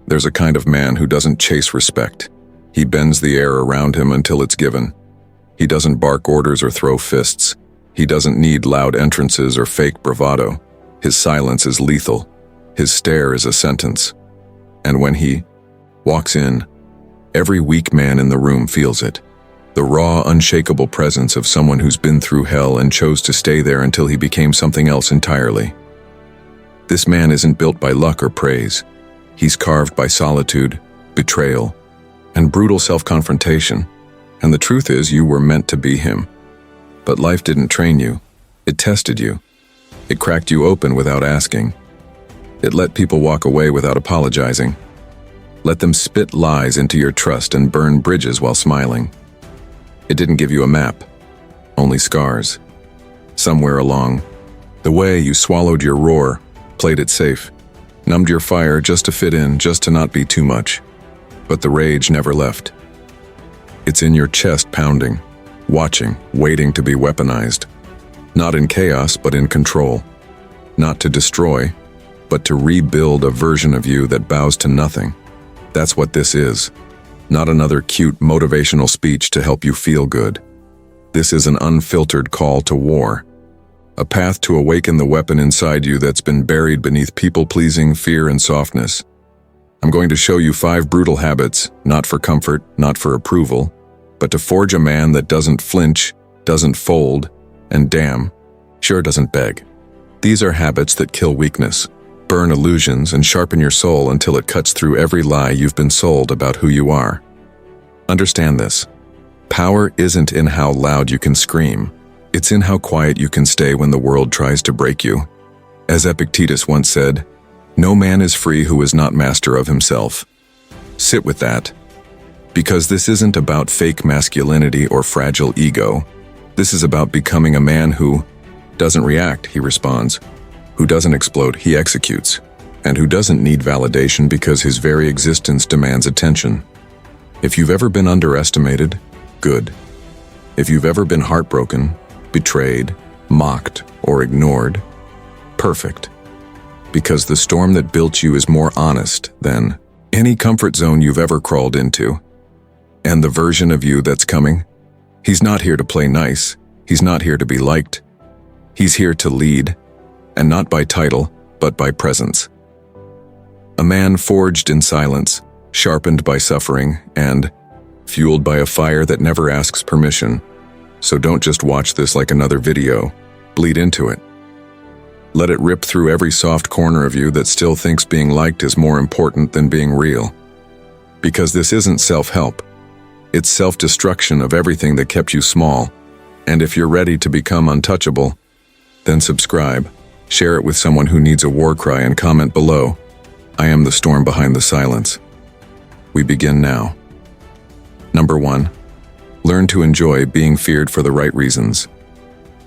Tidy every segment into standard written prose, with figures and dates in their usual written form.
There's a kind of man who doesn't chase respect. He bends the air around him until it's given. He doesn't bark orders or throw fists. He doesn't need loud entrances or fake bravado. His silence is lethal. His stare is a sentence. And when he walks in, every weak man in the room feels it. The raw, unshakable presence of someone who's been through hell and chose to stay there until he became something else entirely. This man isn't built by luck or praise. He's carved by solitude, betrayal, and brutal self-confrontation. And the truth is, you were meant to be him. But life didn't train you. It tested you. It cracked you open without asking. It let people walk away without apologizing. Let them spit lies into your trust and burn bridges while smiling. It didn't give you a map, only scars. Somewhere along the way, you swallowed your roar, played it safe, numbed your fire just to fit in, just to not be too much. But the rage never left. It's in your chest pounding, watching, waiting to be weaponized. Not in chaos, but in control. Not to destroy, but to rebuild a version of you that bows to nothing. That's what this is. Not another cute motivational speech to help you feel good. This is an unfiltered call to war. A path to awaken the weapon inside you that's been buried beneath people-pleasing, fear, and softness. I'm going to show you 5 brutal habits, not for comfort, not for approval, but to forge a man that doesn't flinch, doesn't fold, and damn sure doesn't beg. These are habits that kill weakness, burn illusions, and sharpen your soul until it cuts through every lie you've been sold about who you are. Understand this. Power isn't in how loud you can scream. It's in how quiet you can stay when the world tries to break you. As Epictetus once said, "No man is free who is not master of himself." Sit with that. Because this isn't about fake masculinity or fragile ego. This is about becoming a man who doesn't react, he responds. Who doesn't explode, he executes. And who doesn't need validation because his very existence demands attention. If you've ever been underestimated, good. If you've ever been heartbroken, betrayed, mocked, or ignored, perfect. Because the storm that built you is more honest than any comfort zone you've ever crawled into. And the version of you that's coming, he's not here to play nice. He's not here to be liked. He's here to lead, and not by title, but by presence. A man forged in silence, sharpened by suffering, and fueled by a fire that never asks permission. So don't just watch this like another video. Bleed into it. Let it rip through every soft corner of you that still thinks being liked is more important than being real. Because this isn't self-help. It's self-destruction of everything that kept you small. And if you're ready to become untouchable, then subscribe, share it with someone who needs a war cry, and comment below. I am the storm behind the silence. We begin now. Number 1. Learn to enjoy being feared for the right reasons.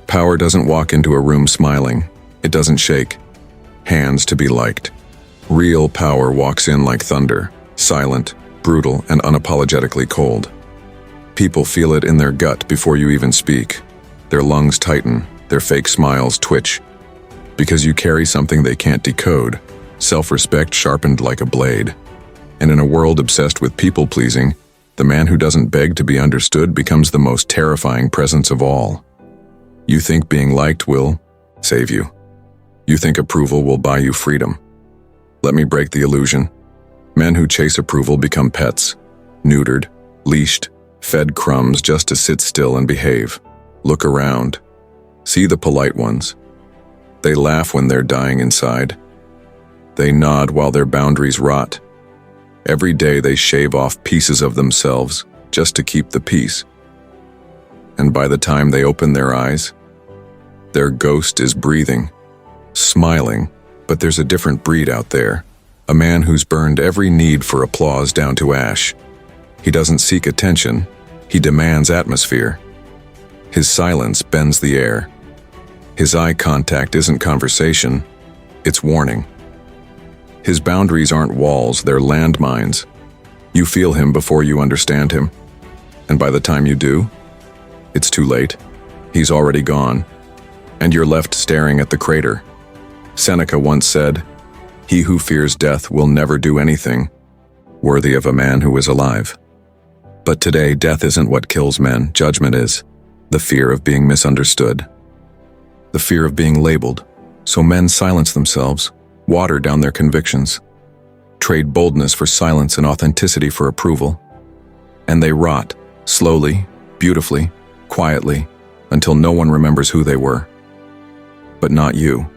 Power doesn't walk into a room smiling. It doesn't shake hands to be liked. Real power walks in like thunder, silent, brutal, and unapologetically cold. People feel it in their gut before you even speak. Their lungs tighten, their fake smiles twitch. Because you carry something they can't decode, self-respect sharpened like a blade. And in a world obsessed with people-pleasing, the man who doesn't beg to be understood becomes the most terrifying presence of all. You think being liked will save you. You think approval will buy you freedom. Let me break the illusion. Men who chase approval become pets, neutered, leashed, fed crumbs just to sit still and behave. Look around. See the polite ones. They laugh when they're dying inside. They nod while their boundaries rot. Every day they shave off pieces of themselves just to keep the peace. And by the time they open their eyes, their ghost is breathing, smiling, but there's a different breed out there. A man who's burned every need for applause down to ash. He doesn't seek attention, he demands atmosphere. His silence bends the air. His eye contact isn't conversation, it's warning. His boundaries aren't walls, they're landmines. You feel him before you understand him. And by the time you do, it's too late. He's already gone. And you're left staring at the crater. Seneca once said, "He who fears death will never do anything, worthy of a man who is alive. But today, death isn't what kills men, judgment is. The fear of being misunderstood. The fear of being labeled. So men silence themselves, water down their convictions, trade boldness for silence and authenticity for approval. And they rot, slowly, beautifully, quietly, until no one remembers who they were. But not you.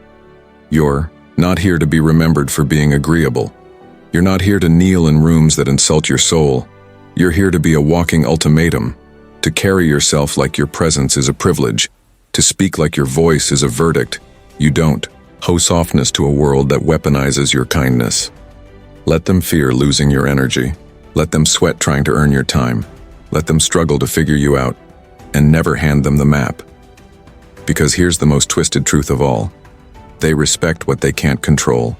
You're not here to be remembered for being agreeable. You're not here to kneel in rooms that insult your soul. You're here to be a walking ultimatum, to carry yourself like your presence is a privilege, to speak like your voice is a verdict. You don't owe softness to a world that weaponizes your kindness. Let them fear losing your energy. Let them sweat trying to earn your time. Let them struggle to figure you out, and never hand them the map. Because here's the most twisted truth of all. They respect what they can't control.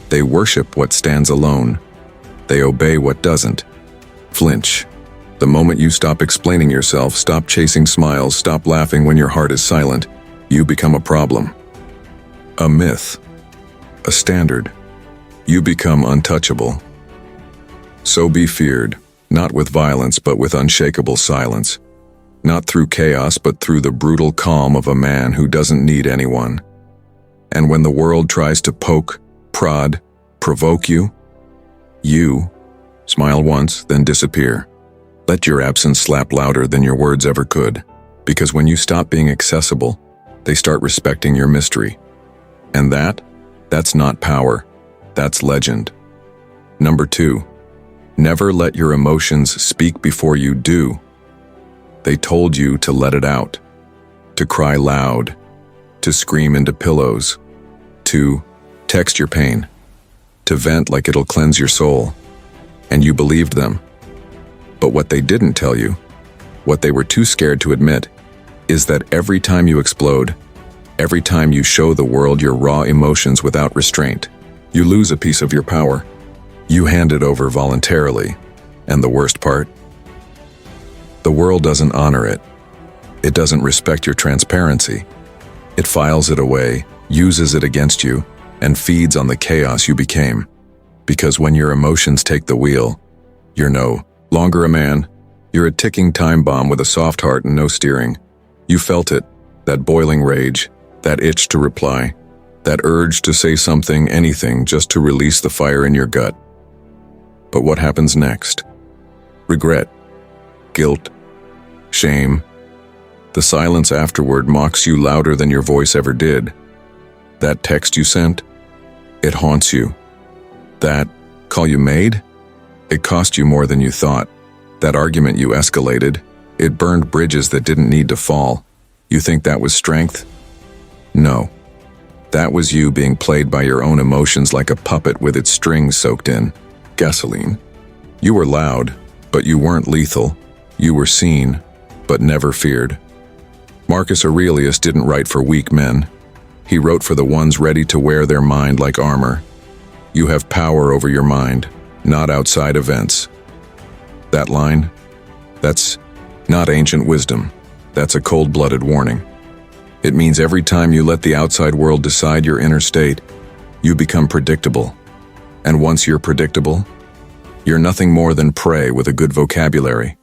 They worship what stands alone. They obey what doesn't. Flinch. The moment you stop explaining yourself, stop chasing smiles, stop laughing when your heart is silent, you become a problem. A myth. A standard. You become untouchable. So be feared, not with violence but with unshakable silence. Not through chaos but through the brutal calm of a man who doesn't need anyone. And when the world tries to poke, prod, provoke you, smile once, then disappear. Let your absence slap louder than your words ever could, because when you stop being accessible, they start respecting your mystery. And that's not power, that's legend. Number 2, never let your emotions speak before you do. They told you to let it out, to cry loud, to scream into pillows, to text your pain, to vent like it'll cleanse your soul. And you believed them. But what they didn't tell you, what they were too scared to admit, is that every time you explode, every time you show the world your raw emotions without restraint, you lose a piece of your power. You hand it over voluntarily. And the worst part? The world doesn't honor it. It doesn't respect your transparency. It files it away, uses it against you, and feeds on the chaos you became. Because when your emotions take the wheel, you're no longer a man. You're a ticking time bomb with a soft heart and no steering. You felt it, that boiling rage, that itch to reply, that urge to say something, anything, just to release the fire in your gut. But what happens next? Regret, guilt, shame. The silence afterward mocks you louder than your voice ever did. That text you sent, it haunts you. That call you made, it cost you more than you thought. That argument you escalated, it burned bridges that didn't need to fall. You think that was strength? No. That was you being played by your own emotions like a puppet with its strings soaked in gasoline. You were loud, but you weren't lethal. You were seen, but never feared. Marcus Aurelius didn't write for weak men. He wrote for the ones ready to wear their mind like armor. You have power over your mind, not outside events. That line? That's not ancient wisdom. That's a cold-blooded warning. It means every time you let the outside world decide your inner state, you become predictable. And once you're predictable, you're nothing more than prey with a good vocabulary.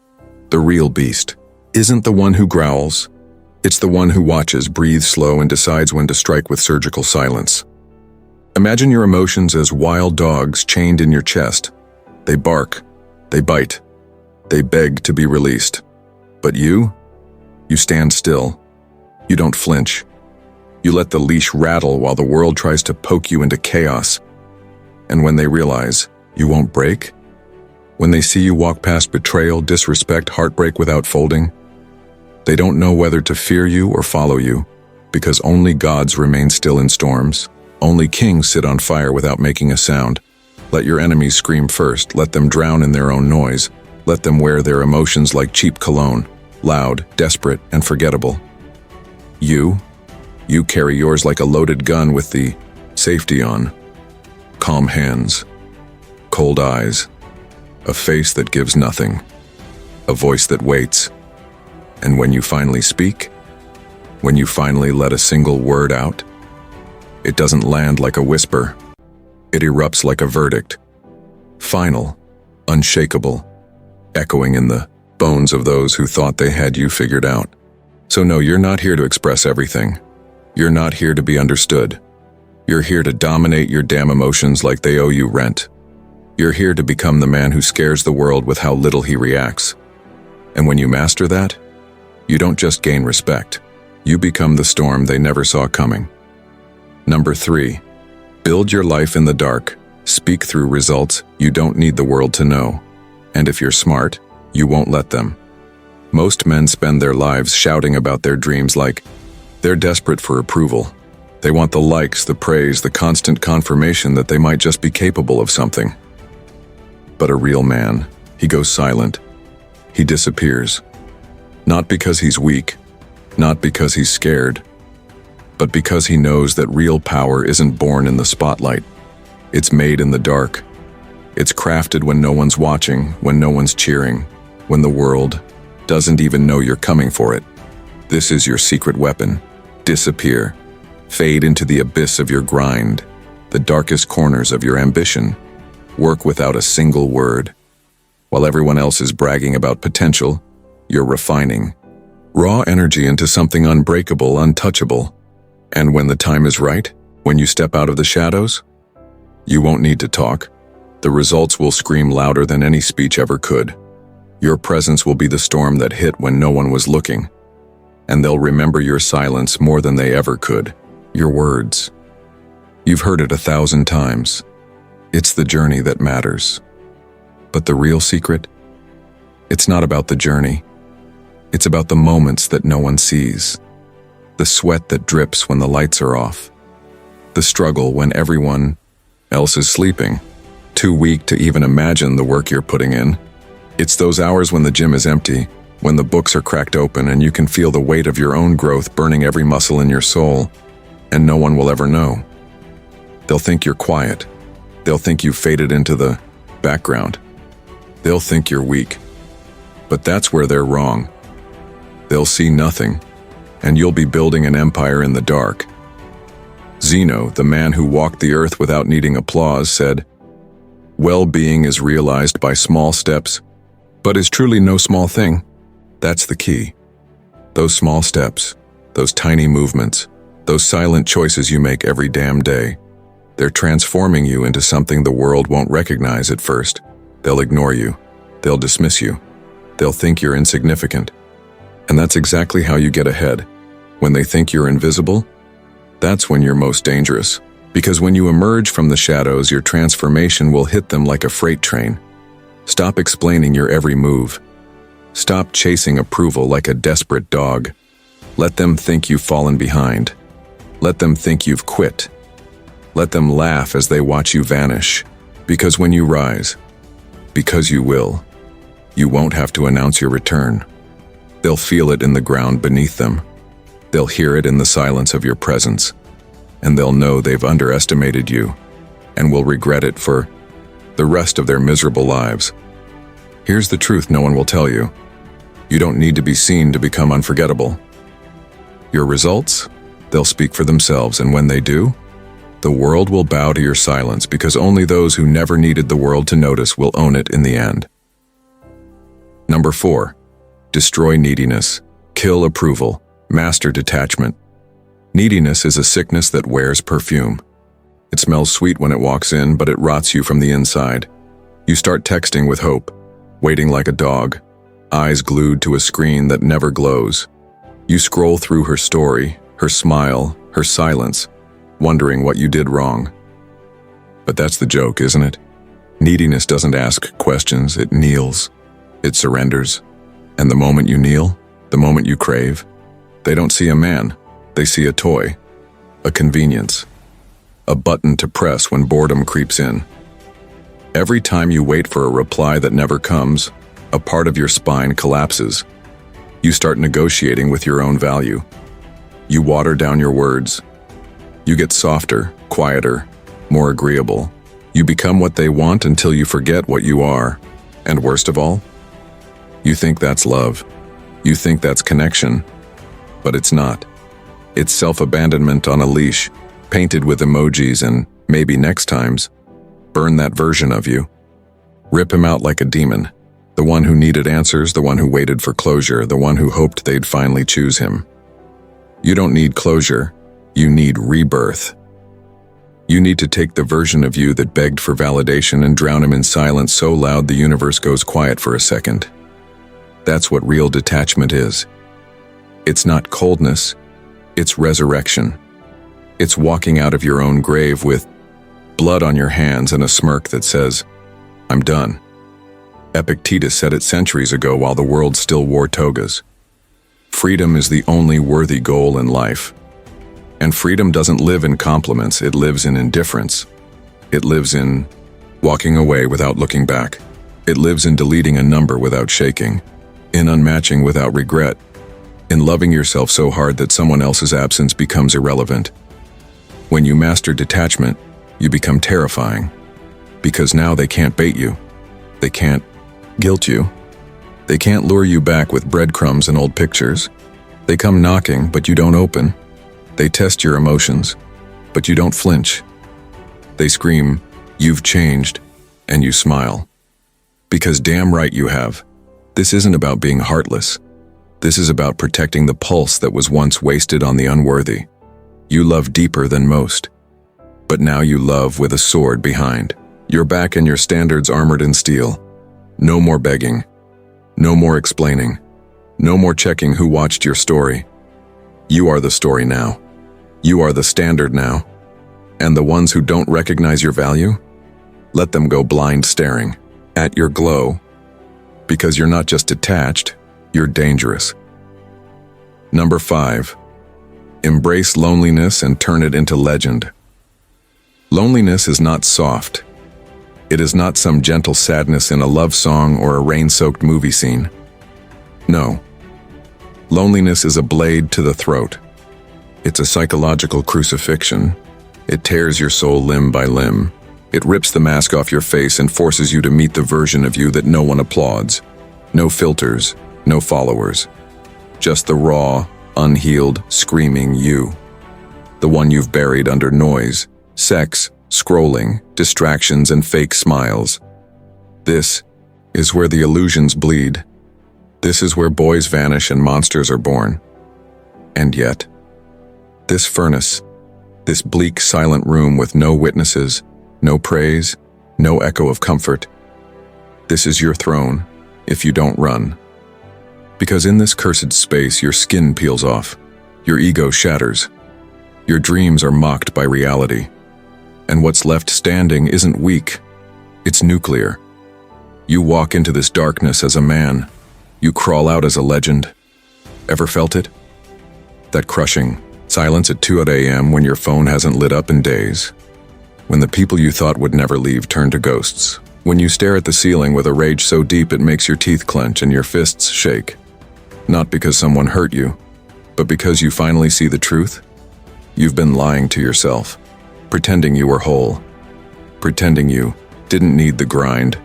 The real beast isn't the one who growls. It's the one who watches, breathes slow, and decides when to strike with surgical silence. Imagine your emotions as wild dogs chained in your chest. They bark, they bite, they beg to be released. But you stand still. You don't flinch. You let the leash rattle while the world tries to poke you into chaos. And when they realize you won't break, when they see you walk past betrayal, disrespect, heartbreak without folding, they don't know whether to fear you or follow you, because only gods remain still in storms. Only kings sit on fire without making a sound. Let your enemies scream first. Let them drown in their own noise. Let them wear their emotions like cheap cologne, loud, desperate, and forgettable. You carry yours like a loaded gun with the safety on. Calm hands, cold eyes, a face that gives nothing, a voice that waits. And when you finally speak, when you finally let a single word out, it doesn't land like a whisper. It erupts like a verdict. Final, unshakable, echoing in the bones of those who thought they had you figured out. So no, you're not here to express everything. You're not here to be understood. You're here to dominate your damn emotions like they owe you rent. You're here to become the man who scares the world with how little he reacts. And when you master that, you don't just gain respect. You become the storm they never saw coming. Number 3, build your life in the dark. Speak through results you don't need the world to know. And if you're smart, you won't let them. Most men spend their lives shouting about their dreams like they're desperate for approval. They want the likes, the praise, the constant confirmation that they might just be capable of something. But a real man, he goes silent. He disappears. Not because he's weak, not because he's scared, but because he knows that real power isn't born in the spotlight. It's made in the dark. It's crafted when no one's watching, when no one's cheering, when the world doesn't even know you're coming for it. This is your secret weapon. Disappear. Fade into the abyss of your grind, the darkest corners of your ambition. Work without a single word. While everyone else is bragging about potential, you're refining. Raw energy into something unbreakable, untouchable. And when the time is right, when you step out of the shadows, you won't need to talk. The results will scream louder than any speech ever could. Your presence will be the storm that hit when no one was looking. And they'll remember your silence more than they ever could. Your words. You've heard it 1,000 times. It's the journey that matters. But the real secret? It's not about the journey. It's about the moments that no one sees. The sweat that drips when the lights are off. The struggle when everyone else is sleeping, too weak to even imagine the work you're putting in. It's those hours when the gym is empty, when the books are cracked open and you can feel the weight of your own growth burning every muscle in your soul, and no one will ever know. They'll think you're quiet. They'll think you faded into the background. They'll think you're weak. But that's where they're wrong. They'll see nothing, and you'll be building an empire in the dark. Zeno, the man who walked the earth without needing applause, said, "Well-being is realized by small steps, but is truly no small thing." That's the key. Those small steps, those tiny movements, those silent choices you make every damn day, they're transforming you into something the world won't recognize at first. They'll ignore you. They'll dismiss you. They'll think you're insignificant. And that's exactly how you get ahead. When they think you're invisible, that's when you're most dangerous. Because when you emerge from the shadows, your transformation will hit them like a freight train. Stop explaining your every move. Stop chasing approval like a desperate dog. Let them think you've fallen behind. Let them think you've quit. Let them laugh as they watch you vanish. Because when you rise, because you will, you won't have to announce your return. They'll feel it in the ground beneath them. They'll hear it in the silence of your presence. And they'll know they've underestimated you and will regret it for the rest of their miserable lives. Here's the truth no one will tell you. You don't need to be seen to become unforgettable. Your results? They'll speak for themselves, and when they do, the world will bow to your silence because only those who never needed the world to notice will own it in the end. Number 4, destroy neediness, kill approval, master detachment. Neediness is a sickness that wears perfume. It smells sweet when it walks in, but it rots you from the inside. You start texting with hope, waiting like a dog, eyes glued to a screen that never glows. You scroll through her story, her smile, her silence, wondering what you did wrong. But that's the joke, isn't it? Neediness doesn't ask questions, it kneels. It surrenders. And the moment you kneel, the moment you crave, they don't see a man. They see a toy, a convenience, a button to press when boredom creeps in. Every time you wait for a reply that never comes, a part of your spine collapses. You start negotiating with your own value. You water down your words. You get softer, quieter, more agreeable. You become what they want until you forget what you are. And worst of all, you think that's love. You think that's connection. But it's not. It's self-abandonment on a leash, painted with emojis and, maybe next times, burn that version of you. Rip him out like a demon. The one who needed answers, the one who waited for closure, the one who hoped they'd finally choose him. You don't need closure, you need rebirth. You need to take the version of you that begged for validation and drown him in silence so loud the universe goes quiet for a second. That's what real detachment is. It's not coldness, it's resurrection. It's walking out of your own grave with blood on your hands and a smirk that says, "I'm done." Epictetus said it centuries ago while the world still wore togas. Freedom is the only worthy goal in life. And freedom doesn't live in compliments, it lives in indifference. It lives in walking away without looking back. It lives in deleting a number without shaking, in unmatching without regret, in loving yourself so hard that someone else's absence becomes irrelevant. When you master detachment, you become terrifying, because now they can't bait you. They can't guilt you. They can't lure you back with breadcrumbs and old pictures. They come knocking, but you don't open. They test your emotions, but you don't flinch. They scream, "You've changed," and you smile. Because damn right you have. This isn't about being heartless. This is about protecting the pulse that was once wasted on the unworthy. You love deeper than most. But now you love with a sword behind. Your back and your standards armored in steel. No more begging. No more explaining. No more checking who watched your story. You are the story now. You are the standard now. And the ones who don't recognize your value, let them go blind staring at your glow. Because you're not just detached, you're dangerous. Number 5. Embrace loneliness and turn it into legend. Loneliness is not soft. It is not some gentle sadness in a love song or a rain-soaked movie scene. No. Loneliness is a blade to the throat. It's a psychological crucifixion. It tears your soul limb by limb. It rips the mask off your face and forces you to meet the version of you that no one applauds. No filters, no followers. Just the raw, unhealed, screaming you. The one you've buried under noise, sex, scrolling, distractions, and fake smiles. This is where the illusions bleed. This is where boys vanish and monsters are born. And yet, this furnace, this bleak, silent room with no witnesses, no praise, no echo of comfort, this is your throne, if you don't run. Because in this cursed space, your skin peels off, your ego shatters, your dreams are mocked by reality. And what's left standing isn't weak, it's nuclear. You walk into this darkness as a man. You crawl out as a legend. Ever felt it? That crushing silence at 2 a.m. when your phone hasn't lit up in days. When the people you thought would never leave turn to ghosts. When you stare at the ceiling with a rage so deep it makes your teeth clench and your fists shake. Not because someone hurt you, but because you finally see the truth. You've been lying to yourself. Pretending you were whole, pretending you didn't need the grind,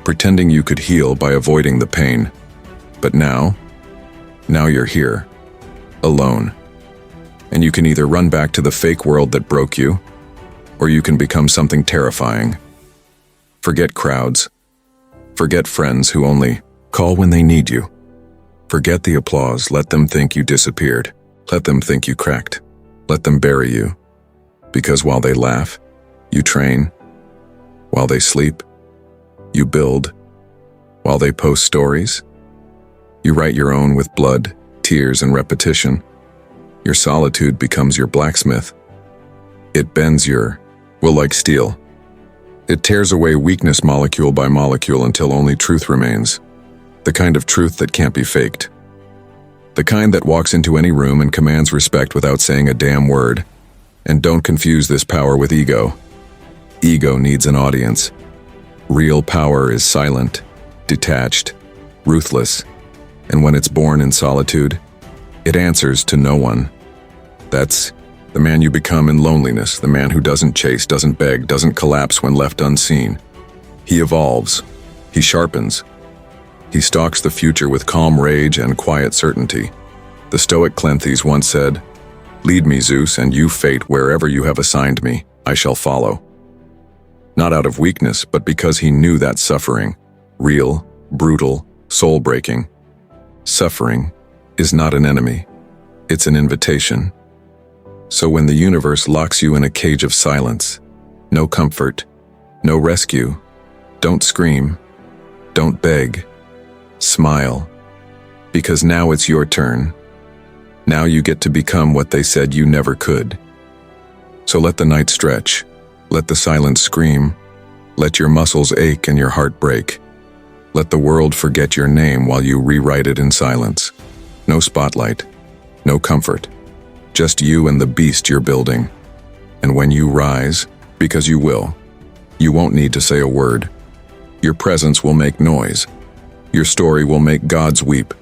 pretending you could heal by avoiding the pain. But now you're here, alone. And you can either run back to the fake world that broke you, or you can become something terrifying. Forget crowds. Forget friends who only call when they need you. Forget the applause. Let them think you disappeared. Let them think you cracked. Let them bury you. Because while they laugh, you train. While they sleep, you build. While they post stories, you write your own with blood, tears, and repetition. Your solitude becomes your blacksmith. It bends your will like steel. It tears away weakness molecule by molecule until only truth remains. The kind of truth that can't be faked. The kind that walks into any room and commands respect without saying a damn word. And don't confuse this power with ego. Ego needs an audience. Real power is silent, detached, ruthless, and when it's born in solitude, it answers to no one. That's the man you become in loneliness, the man who doesn't chase, doesn't beg, doesn't collapse when left unseen. He evolves. He sharpens. He stalks the future with calm rage and quiet certainty. The Stoic Cleanthes once said, "Lead me, Zeus, and you, fate, wherever you have assigned me, I shall follow." Not out of weakness, but because he knew that suffering, real, brutal, soul-breaking. Suffering is not an enemy. It's an invitation. So when the universe locks you in a cage of silence, no comfort, no rescue, don't scream, don't beg, smile. Because now it's your turn. Now you get to become what they said you never could. So let the night stretch, let the silence scream, let your muscles ache and your heart break. Let the world forget your name while you rewrite it in silence. No spotlight, no comfort, just you and the beast you're building. And when you rise, because you will, you won't need to say a word. Your presence will make noise. Your story will make gods weep.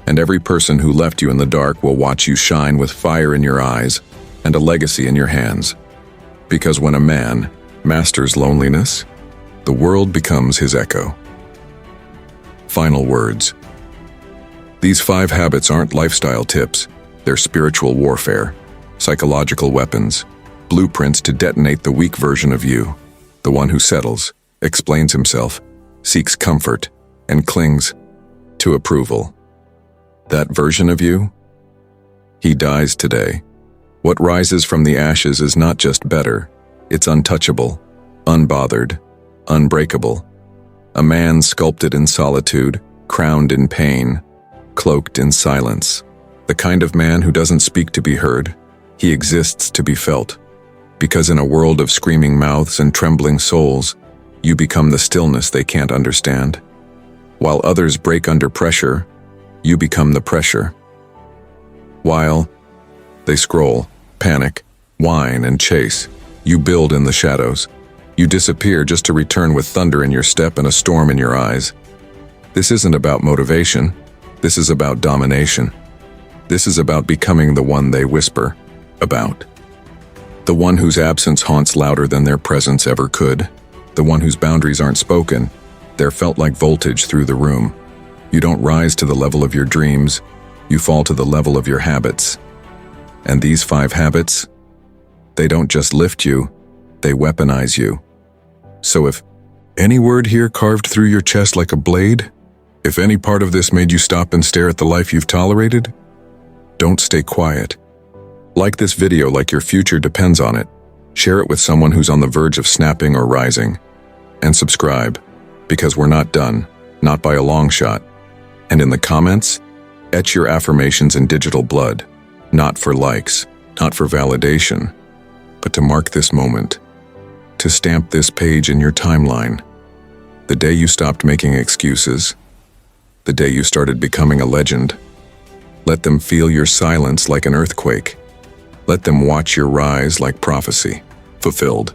And every person who left you in the dark will watch you shine with fire in your eyes and a legacy in your hands. Because when a man masters loneliness, the world becomes his echo. Final words. These 5 habits aren't lifestyle tips, they're spiritual warfare, psychological weapons, blueprints to detonate the weak version of you, the one who settles, explains himself, seeks comfort, and clings to approval. That version of you? He dies today. What rises from the ashes is not just better, it's untouchable, unbothered, unbreakable. A man sculpted in solitude, crowned in pain, cloaked in silence. The kind of man who doesn't speak to be heard, he exists to be felt. Because in a world of screaming mouths and trembling souls, you become the stillness they can't understand. While others break under pressure, you become the pressure. While they scroll, panic, whine, and chase, you build in the shadows. You disappear just to return with thunder in your step and a storm in your eyes. This isn't about motivation. This is about domination. This is about becoming the one they whisper about. The one whose absence haunts louder than their presence ever could. The one whose boundaries aren't spoken. They're felt like voltage through the room. You don't rise to the level of your dreams. You fall to the level of your habits. And these 5 habits, they don't just lift you, they weaponize you. So if any word here carved through your chest like a blade, if any part of this made you stop and stare at the life you've tolerated, don't stay quiet. Like this video like your future depends on it. Share it with someone who's on the verge of snapping or rising. And subscribe, because we're not done, not by a long shot. And in the comments, etch your affirmations in digital blood, not for likes, not for validation, but to mark this moment, to stamp this page in your timeline. The day you stopped making excuses, the day you started becoming a legend. Let them feel your silence like an earthquake. Let them watch your rise like prophecy, fulfilled.